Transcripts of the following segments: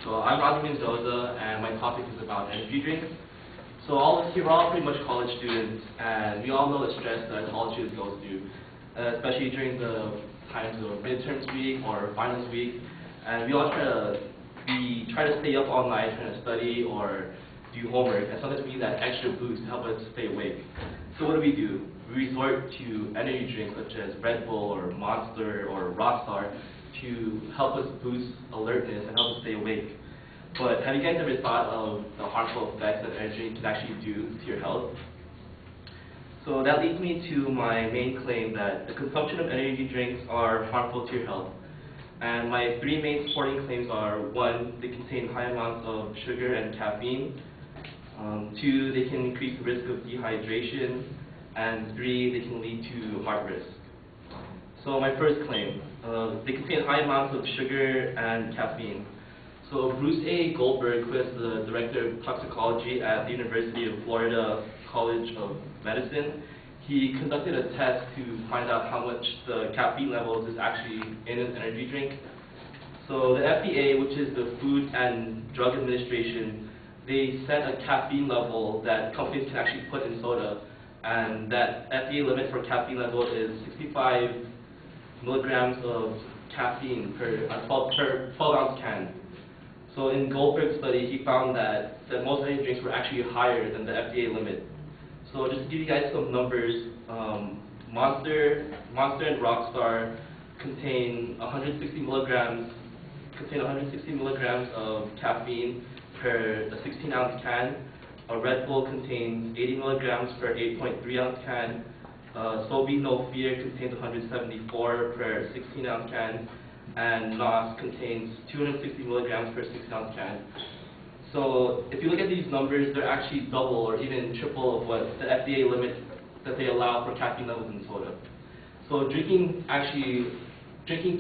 So I'm Rodney, and my topic is about energy drinks. So all of us here, we're all pretty much college students, and we all know the stress that college students go through, especially during the times of midterms week or finals week. And we all try to stay up all night trying to study or do homework, and sometimes we need that extra boost to help us stay awake. So what do? We resort to energy drinks such as Red Bull or Monster or Rockstar to help us boost alertness and help us stay awake. But have you guys ever thought of the harmful effects that energy can actually do to your health? So that leads me to my main claim that the consumption of energy drinks are harmful to your health. And my three main supporting claims are: 1, they contain high amounts of sugar and caffeine; 2, they can increase the risk of dehydration; and 3, they can lead to heart risk. So my first claim, they contain high amounts of sugar and caffeine. So Bruce A. Goldberg, who is the director of toxicology at the University of Florida College of Medicine, he conducted a test to find out how much the caffeine levels is actually in an energy drink. So the FDA, which is the Food and Drug Administration, they set a caffeine level that companies can actually put in soda, and that FDA limit for caffeine level is 65 milligrams of caffeine per 12-ounce can. So in Goldberg's study, he found that most energy drinks were actually higher than the FDA limit. So just to give you guys some numbers, Monster and Rockstar contain 160 milligrams of caffeine per 16-ounce can. A Red Bull contains 80 milligrams per 8.3-ounce can. Sobe No Fear contains 174 per 16-ounce can, and NOS contains 260 milligrams per 16-ounce can. So if you look at these numbers, they're actually double or even triple of what the FDA limit that they allow for caffeine levels in soda. So drinking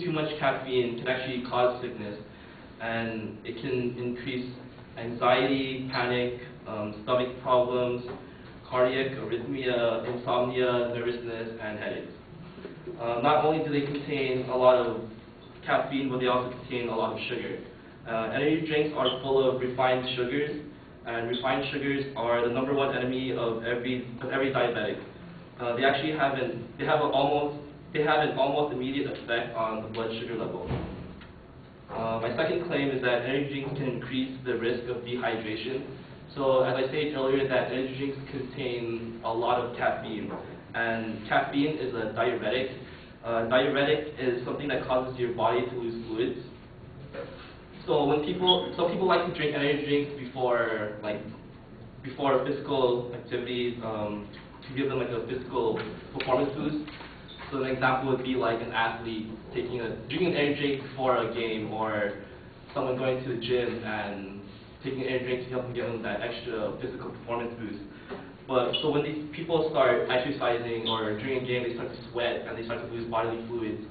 too much caffeine can actually cause sickness, and it can increase anxiety, panic, stomach problems, cardiac arrhythmia, insomnia, nervousness, and headaches. Not only do they contain a lot of caffeine, but they also contain a lot of sugar. Energy drinks are full of refined sugars, and refined sugars are the #1 enemy of every diabetic. They have an almost immediate effect on the blood sugar level. My second claim is that energy drinks can increase the risk of dehydration. So as I stated earlier, that energy drinks contain a lot of caffeine, and caffeine is a diuretic. Diuretic is something that causes your body to lose fluids. So some people like to drink energy drinks before physical activities, to give them like a physical performance boost. So an example would be like an athlete drinking an energy drink before a game, or someone going to the gym and taking an energy drink to help them give them that extra physical performance boost. But so when these people start exercising or during a game, they start to sweat and they start to lose bodily fluids.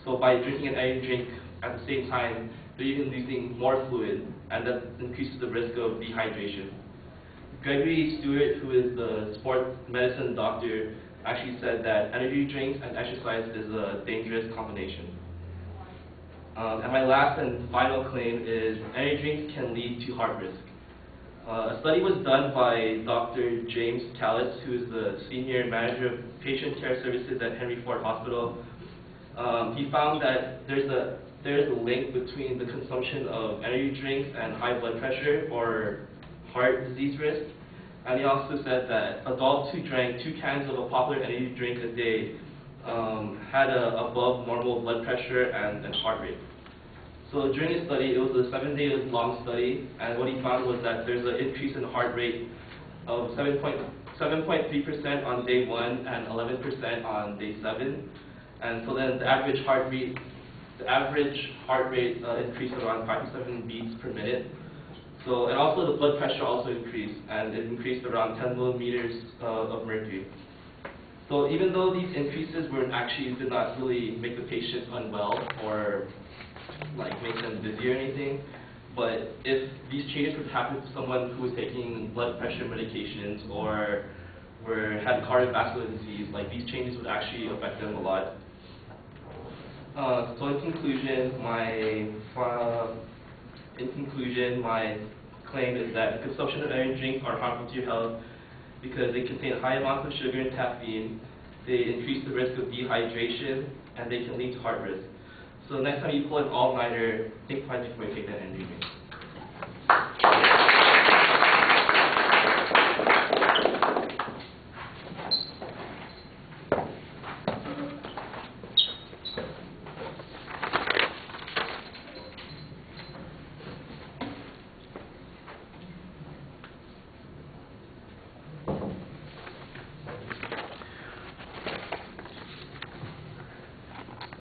So by drinking an energy drink at the same time, they're even losing more fluid, and that increases the risk of dehydration. Gregory Stewart, who is the sports medicine doctor, actually said that energy drinks and exercise is a dangerous combination. And my last and final claim is energy drinks can lead to heart risk. A study was done by Dr. James Callis, who is the Senior Manager of Patient Care Services at Henry Ford Hospital. He found that there's a link between the consumption of energy drinks and high blood pressure or heart disease risk. And he also said that adults who drank 2 cans of a popular energy drink a day had above normal blood pressure and heart rate. So during his study, it was a 7-day-long study, and what he found was that there's an increase in heart rate of 7.3% on day 1 and 11% on day 7. And so then the average heart rate increased around 5 to 7 beats per minute. So, and also the blood pressure also increased, and it increased around 10 millimeters of mercury. So even though these increases did not really make the patient unwell or make them dizzy or anything, but if these changes would happen to someone who was taking blood pressure medications or had cardiovascular disease, these changes would actually affect them a lot. So in conclusion, In conclusion, my claim is that the consumption of energy drinks are harmful to your health because they contain high amounts of sugar and caffeine, they increase the risk of dehydration, and they can lead to heart risk. So next time you pull an all-nighter, think twice before you take that energy drink.